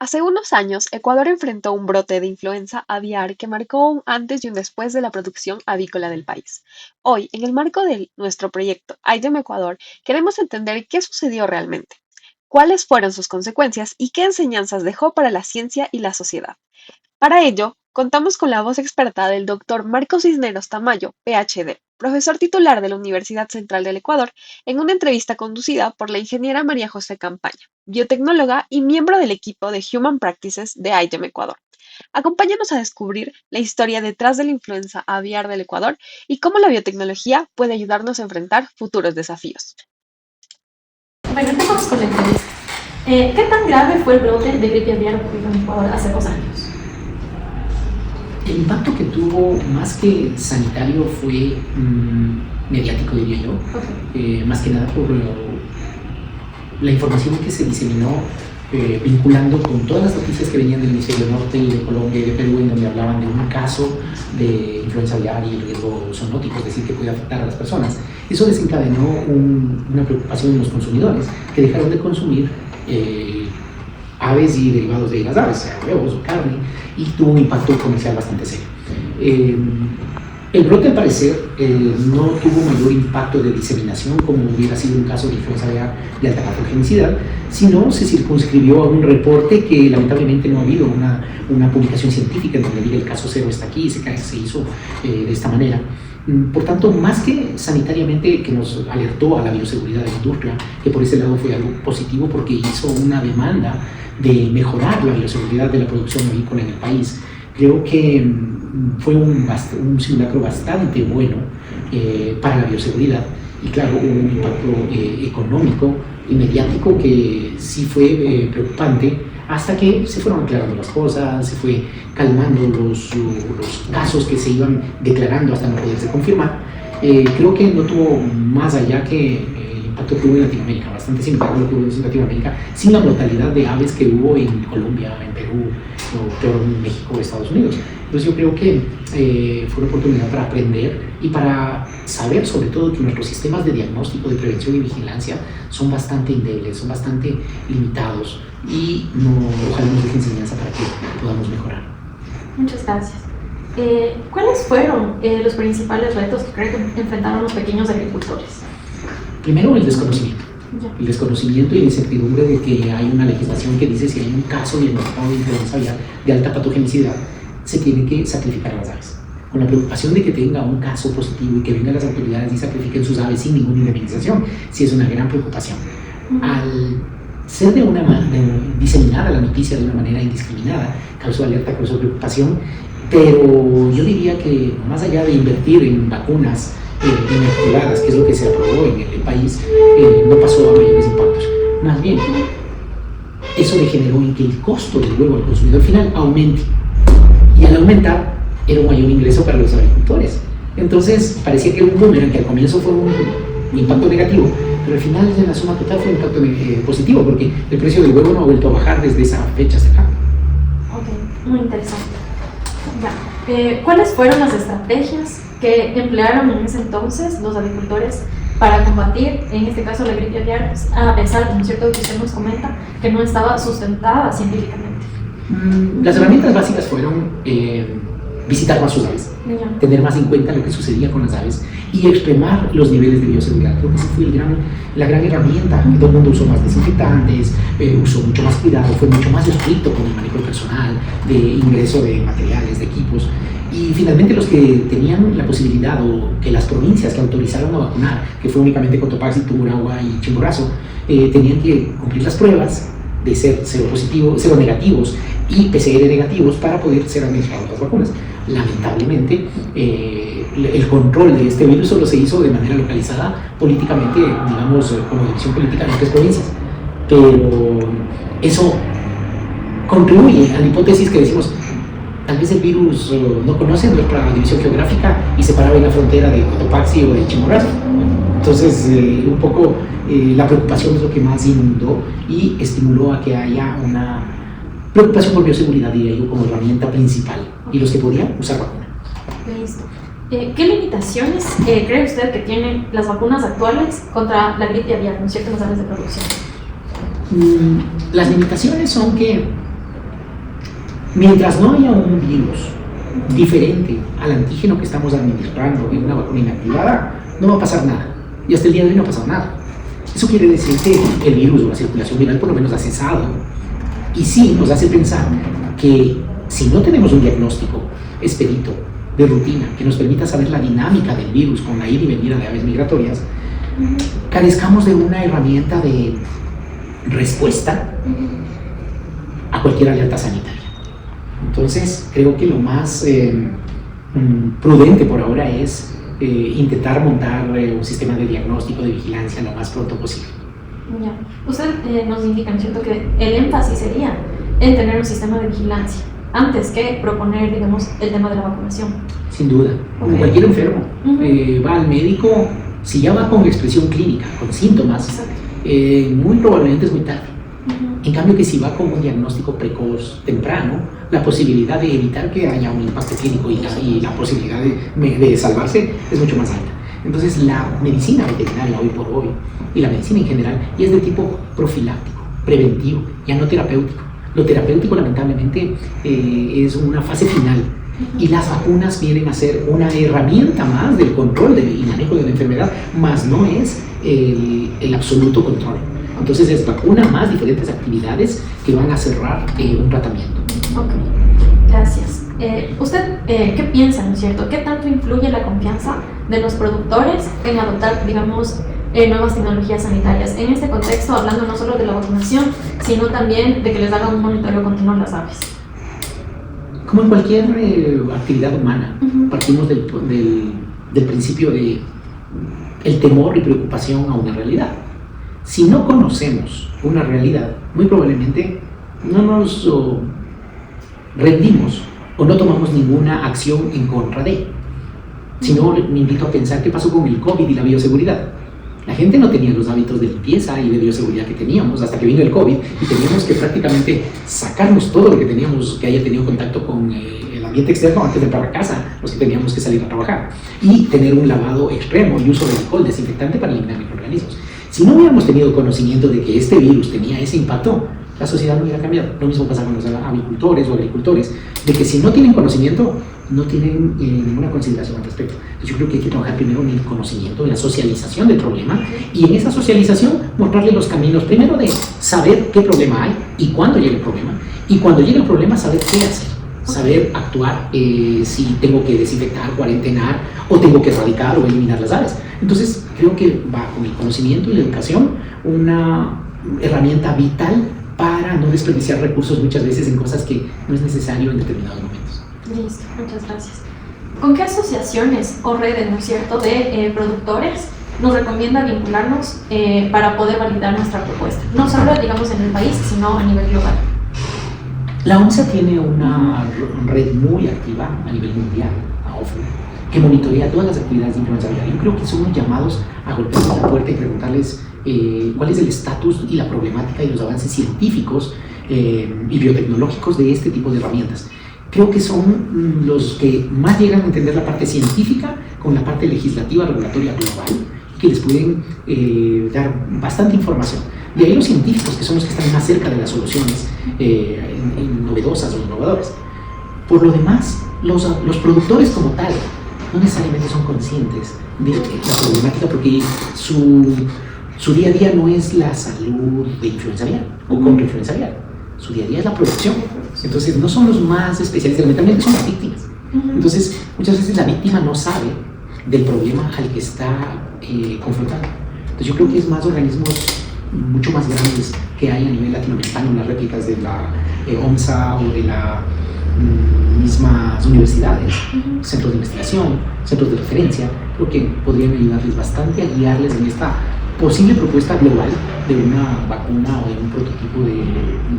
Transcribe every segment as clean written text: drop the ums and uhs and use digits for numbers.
Hace unos años, Ecuador enfrentó un brote de influenza aviar que marcó un antes y un después de la producción avícola del país. Hoy, en el marco de nuestro proyecto IDEM Ecuador, queremos entender qué sucedió realmente, cuáles fueron sus consecuencias y qué enseñanzas dejó para la ciencia y la sociedad. Para ello, contamos con la voz experta del doctor Marcos Cisneros Tamayo, PhD, profesor titular de la Universidad Central del Ecuador, en una entrevista conducida por la ingeniera María José Campaña, biotecnóloga y miembro del equipo de Human Practices de IDEM Ecuador. Acompáñanos a descubrir la historia detrás de la influenza aviar del Ecuador y cómo la biotecnología puede ayudarnos a enfrentar futuros desafíos. Bueno, empezamos con la entrevista. ¿Qué tan grave fue el brote de gripe aviar ocurrido en Ecuador hace 2 años? El impacto que tuvo, más que sanitario, fue mediático, diría yo. Okay. Más que nada por la información que se diseminó, vinculando con todas las noticias que venían del hemisferio norte y de Colombia y de Perú, en donde hablaban de un caso de influenza aviar y el riesgo zoonótico, es decir, que puede afectar a las personas. Eso desencadenó una preocupación en los consumidores, que dejaron de consumir aves y derivados de las aves, sea huevos o carne, y tuvo un impacto comercial bastante serio. El brote, al parecer, no tuvo mayor impacto de diseminación como hubiera sido un caso de influenza aviar de alta patogenicidad, sino se circunscribió a un reporte que lamentablemente no ha habido una publicación científica en donde diga el caso cero está aquí y se hizo de esta manera. Por tanto, más que sanitariamente, que nos alertó a la bioseguridad de la industria, que por ese lado fue algo positivo porque hizo una demanda de mejorar la bioseguridad de la producción avícola en el país, creo que fue un simulacro bastante bueno para la bioseguridad. Y claro, hubo un impacto económico y mediático que sí fue preocupante, hasta que se fueron aclarando las cosas, se fue calmando los casos que se iban declarando hasta no poderse confirmar. Creo que no tuvo más allá que el impacto que hubo en Latinoamérica, bastante similar a lo que hubo en Latinoamérica, sin la mortalidad de aves que hubo en Colombia, en Perú, o peor en México o Estados Unidos. Entonces yo creo que fue una oportunidad para aprender y para saber sobre todo que nuestros sistemas de diagnóstico, de prevención y vigilancia son bastante endebles, son bastante limitados, y ojalá nos deje enseñanza para que podamos mejorar. Muchas gracias. ¿Cuáles fueron los principales retos que creen que enfrentaron los pequeños agricultores? Primero, el desconocimiento. Ya. El desconocimiento y la incertidumbre de que hay una legislación que dice si hay un caso diagnosticado de influenza aviar de alta patogenicidad, se tiene que sacrificar a las aves. Con la preocupación de que tenga un caso positivo y que vengan las autoridades y sacrifiquen sus aves sin ninguna indemnización, sí es una gran preocupación. Al ser diseminada la noticia de una manera indiscriminada, causó alerta, causó preocupación, pero yo diría que más allá de invertir en vacunas inoculadas, que es lo que se aprobó en el país, no pasó a mayores impactos. Más bien, eso degeneró en que el costo del huevo al consumidor final aumente, y al aumentar era un mayor ingreso para los agricultores. Entonces parecía que era un boomerang, que al comienzo fue un impacto negativo, pero al final en la suma total fue un impacto positivo, porque el precio del huevo no ha vuelto a bajar desde esa fecha hasta acá. Ok, muy interesante. Ya. ¿Cuáles fueron las estrategias que emplearon en ese entonces los agricultores para combatir, en este caso, la gripe aviar, a pesar, como cierto que usted nos comenta, que no estaba sustentada científicamente? Las herramientas básicas fueron visitar más sus aves, tener más en cuenta lo que sucedía con las aves y extremar los niveles de bioseguridad. Creo que esa fue la gran herramienta. Todo el mundo usó más desinfectantes, usó mucho más cuidado, fue mucho más estricto con el manejo personal, de ingreso de materiales, de equipos. Y finalmente los que tenían la posibilidad, o que las provincias que autorizaron a vacunar, que fue únicamente Cotopaxi, Tungurahua y Chimborazo, tenían que cumplir las pruebas de ser cero negativos y PCR negativos para poder ser administradas las vacunas. Lamentablemente, el control de este virus solo se hizo de manera localizada políticamente, digamos, como división política en 3 provincias. Pero eso contribuye a la hipótesis que decimos, tal vez el virus no conoce nuestra división geográfica y se paraba en la frontera de Cotopaxi o de Chimborazo. Entonces, un poco la preocupación es lo que más inundó y estimuló a que haya una preocupación por bioseguridad, diría yo, como herramienta principal, y los que podían usar vacuna. Listo. ¿Qué limitaciones cree usted que tienen las vacunas actuales contra la gripe aviar, ¿no es cierto?, en las áreas de producción? Las limitaciones son que Mientras no haya un virus diferente al antígeno que estamos administrando en una vacuna inactivada, no va a pasar nada. Y hasta el día de hoy no ha pasado nada. Eso quiere decir que el virus o la circulación viral por lo menos ha cesado. Y sí nos hace pensar que si no tenemos un diagnóstico expedito, de rutina, que nos permita saber la dinámica del virus con la ida y venida de aves migratorias, carezcamos de una herramienta de respuesta a cualquier alerta sanitaria. Entonces, creo que lo más prudente por ahora es intentar montar un sistema de diagnóstico, de vigilancia lo más pronto posible. Ya. Usted nos indica, ¿no es cierto?, que el énfasis sería en tener un sistema de vigilancia antes que proponer, digamos, el tema de la vacunación. Sin duda. Okay. Cualquier enfermo va al médico, si ya va con expresión clínica, con síntomas, muy probablemente es muy tarde. En cambio que si va con un diagnóstico precoz, temprano, la posibilidad de evitar que haya un impacto clínico y la posibilidad de salvarse es mucho más alta. Entonces la medicina veterinaria hoy por hoy y la medicina en general ya es de tipo profiláctico, preventivo, ya no terapéutico. Lo terapéutico lamentablemente es una fase final y las vacunas vienen a ser una herramienta más del control y manejo de la enfermedad, más no es el absoluto control. Entonces es vacuna más diferentes actividades que van a cerrar un tratamiento. Ok, gracias. ¿Usted qué piensa, no es cierto? ¿Qué tanto influye la confianza de los productores en adoptar, digamos, nuevas tecnologías sanitarias? En este contexto, hablando no solo de la vacunación, sino también de que les hagan un monitoreo continuo a las aves. Como en cualquier actividad humana, partimos del principio de el temor y preocupación a una realidad. Si no conocemos una realidad, muy probablemente no nos rendimos o no tomamos ninguna acción en contra de. Si no, me invito a pensar qué pasó con el COVID y la bioseguridad. La gente no tenía los hábitos de limpieza y de bioseguridad que teníamos hasta que vino el COVID y teníamos que prácticamente sacarnos todo lo que teníamos que haya tenido contacto con el ambiente externo antes de entrar a casa, los que teníamos que salir a trabajar, y tener un lavado extremo y uso de alcohol desinfectante para eliminar microorganismos. Si no hubiéramos tenido conocimiento de que este virus tenía ese impacto, la sociedad no hubiera cambiado. Lo mismo pasa con los avicultores o agricultores, de que si no tienen conocimiento, no tienen ninguna consideración al respecto. Entonces yo creo que hay que trabajar primero en el conocimiento, en la socialización del problema, y en esa socialización mostrarle los caminos, primero de saber qué problema hay y cuándo llega el problema, y cuando llega el problema saber qué hacer, saber actuar, si tengo que desinfectar, cuarentenar, o tengo que erradicar o eliminar las aves. Entonces creo que va con el conocimiento y la educación una herramienta vital para no desperdiciar recursos muchas veces en cosas que no es necesario en determinados momentos. Listo, muchas gracias. ¿Con qué asociaciones o redes, no es cierto, de productores nos recomienda vincularnos para poder validar nuestra propuesta? No solo, digamos, en el país, sino a nivel global. La OMSA tiene una red muy activa a nivel mundial, a OFRE, que monitorea todas las actividades de influenza aviar. Yo creo que somos llamados a golpear la puerta y preguntarles cuál es el estatus y la problemática y los avances científicos y biotecnológicos de este tipo de herramientas. Creo que son los que más llegan a entender la parte científica con la parte legislativa, regulatoria global, que les pueden dar bastante información. De ahí los científicos, que son los que están más cerca de las soluciones novedosas o innovadoras. Por lo demás, los productores como tal no necesariamente son conscientes de la problemática, porque su día a día no es la salud de influenza aviar o contra influenza aviar. Su día a día es la producción. Entonces no son los más especialistas, lamentablemente son las víctimas. Entonces muchas veces la víctima no sabe del problema al que está confrontando. Entonces yo creo que es más organismos mucho más grandes que hay a nivel latinoamericano, las réplicas de la OMSA o de las mismas universidades, centros de investigación, centros de referencia. Creo que podrían ayudarles bastante a guiarles en esta posible propuesta global de una vacuna o de un prototipo de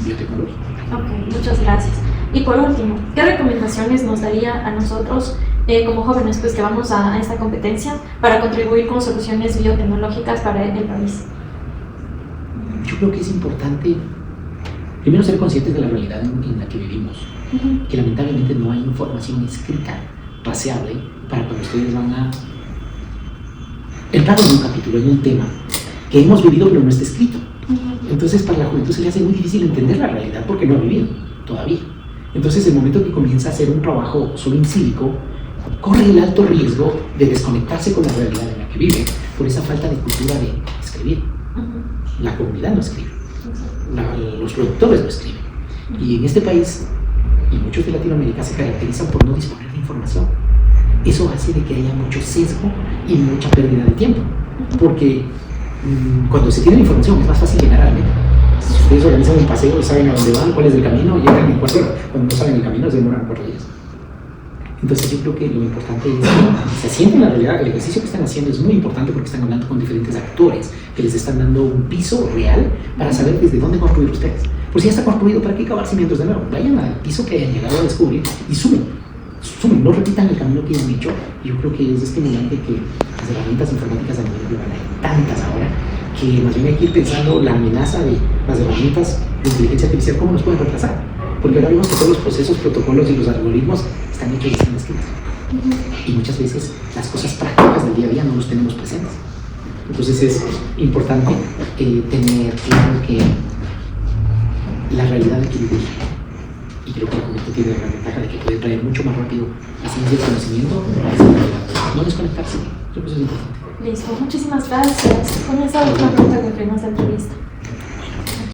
biotecnología. Ok, muchas gracias. Y por último, ¿qué recomendaciones nos daría a nosotros como jóvenes pues, que vamos a esta competencia para contribuir con soluciones biotecnológicas para el país? Yo creo que es importante primero ser conscientes de la realidad en la que vivimos, que lamentablemente no hay información escrita, raseable, para cuando ustedes van a entrar en un capítulo, en un tema que hemos vivido pero no está escrito. Entonces para la juventud se le hace muy difícil entender la realidad porque no ha vivido todavía. Entonces, el momento que comienza a hacer un trabajo solo incívico, corre el alto riesgo de desconectarse con la realidad en la que vive por esa falta de cultura de escribir. La comunidad no escribe, los productores no escriben. Y en este país, y muchos de Latinoamérica, se caracterizan por no disponer de información. Eso hace de que haya mucho sesgo y mucha pérdida de tiempo, porque cuando se tiene la información es más fácil llegar a la meta. Si ustedes organizan un paseo, saben a dónde van, cuál es el camino, llegan en 4 horas. Cuando no saben el camino, se demoran 4 días. Entonces yo creo que lo importante es que se sienten en la realidad. El ejercicio que están haciendo es muy importante porque están hablando con diferentes actores que les están dando un piso real para saber desde dónde construir ustedes. Pues si ya está construido, ¿para qué cavar cimientos de nuevo? Vayan al piso que hayan llegado a descubrir y sumen, no repitan el camino que han hecho. Yo creo que es estimulante que las herramientas informáticas a nivel global hay tantas ahora que más bien hay que ir pensando la amenaza de las herramientas de inteligencia artificial, cómo nos pueden reemplazar. Porque ahora vemos que todos los procesos, protocolos y los algoritmos están hechos de esquinas. Y muchas veces las cosas prácticas del día a día no los tenemos presentes. Entonces es importante tener claro que la realidad hay que vivir. Y creo que el conecto tiene la ventaja de que puede traer mucho más rápido la ciencia y el conocimiento a esa realidad. No desconectarse. Creo que eso es importante. Listo, muchísimas gracias. Con esa última pregunta concluimos la entrevista.